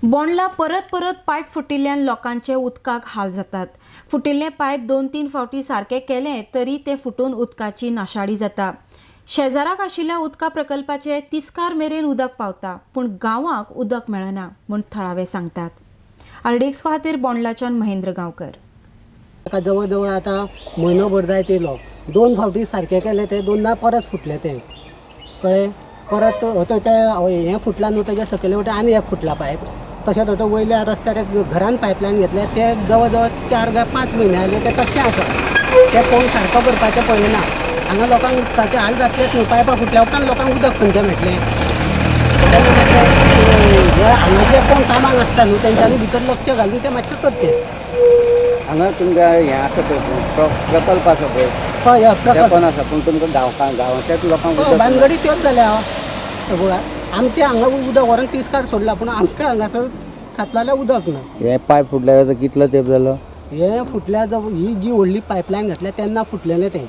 बोंडला परत परत पायप फुटिल्ल्यान लोकांचे उदकाक हाल जातात। फुटिल्ले पायप 2-3 फावटी सारके केले तरी ते फुटून उदकाची नाशाडी जाता। शेजाराक आशिल्ल्या उदका प्रकल्पाचे तिस्कार मेरेन उदक पावता, पूण गांवाक उदक मेळना म्हूण थळावे सांगतात। आरडीएक्स खातीर बोंडलाच्यान महेंद्र गांवकर। जवळ जवळ आता म्हयनोभर जायत येयलो। 2 फावटी सारके केले ते 2दा परत फुटले ते कळ्ळें। परत होतो ते हें फुटला न्हू तेजे सकयल वटेन आनी एक फुटला पायप। तशेंच होतो वयल्या रस्त्यार एक घरान पायपलायन घेतले ते जवळ जवळ 4 काय 5 म्हयने जाले ते तशें आसा। ते कोण सारको करपाचें पळयना। हांगा लोकांक उदकाचे हाल जातलेच न्हू। पायपां फुटल्या उपरांत लोकांक उदक खंयचें मेळटलें। हांगा जे कोण कामाक आसता न्हू तेंच्यांनी भितर लक्ष घालून ते मातशें करचें। हांगा तुमकां हें आसा पळय प्रकल्प आसा पळय हय ते पण आसा, पूण तुमकां गांवाच्याच लोकांक बानगडी त्योच जाल्या सगळ्या। आमच्या हांगा उदक व्हरून तिस्कार सोडला, पूण आमच्या हांगासर खातलाल्या उदक ना। हे पायप फुटल्या कितलो तेंप जालो? हे फुटल्या ही जी व्हडली पायपलायन घातल्या तेन्ना फुटलेलें तें।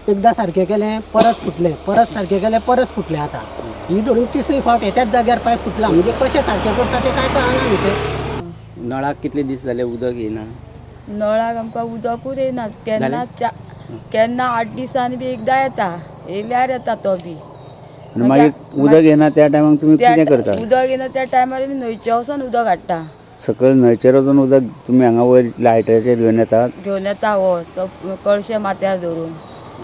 एकदां सारकें केलें परत फुटलें, परत सारकें केलें परत फुटलें। आतां ही धरून 3री फावट एकाच जाग्यार पायप फुटला म्हणजे कशें सारकें करता तें कांय कळना न्हू तें। नळाक कितले दीस जाले उदक येना? नळाक आमकां उदकूच येना। केन्ना 8 दिसांनी बी एकदां येता, येयल्यार येता तो बी। आनी मागीर उदक येना त्या टायमाक तुमी कितें करता? उदक येना त्या टायमार आमी न्हंयचे वचोन उदक हाडटा। सकयल न्हंयचेर वचून उदक तुमी हांगा वयर लायटीचेर घेवन येतात? घेवन येता तो कळशे माथ्यार धरून।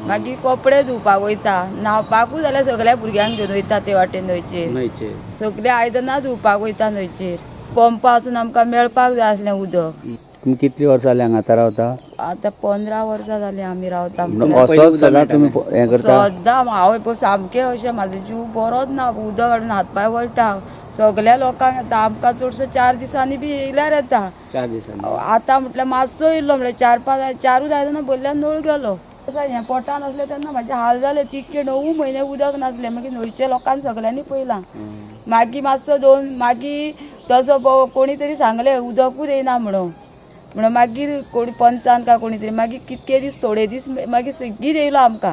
मागीर कपडे धुवपाक वयता, न्हावपाकूय जाल्यार सगळ्या भुरग्यांक घेवन वयता ते वाटेन न्हंयचेर। सगळीं आयदनां धुवपाक वयता न्हंयचेर। पंप आसून आमकां मेळपाक जाय आसलें उदक। तुमी कितलीं वर्सां जालीं हांगा आतां रावता? आतां 15 वर्सां जालीं आमी रावता। असोच सदां तुमी हें करता? सद्दां हांव पळय सामकें अशें म्हाजो जीव बरोच ना, उदक हाडून हातपाय वळटा। सगळ्या लोकांक येता, आमकां चडशे 4 दिसांनी बी येयल्यार येता। 4 दिसांनी आतां म्हटल्यार मातसो येयलो म्हटल्यार 4-5 आयदनां भरल्यार नळ गेलो। हें पोटान आसलें तेन्ना म्हाजे हाल जाले। तितके 9 म्हयने उदक नासलें। मागीर न्हंयच्या लोकांक सगळ्यांनी पयलां। मागीर मातसो मागीर तसो कोणी तरी सांगलें उदकूच येना म्हणून मागीर कोणी पंचान काय कोणी तरी मागीर कितके दीस थोडे दीस मागीर सेगीत येयलो आमकां।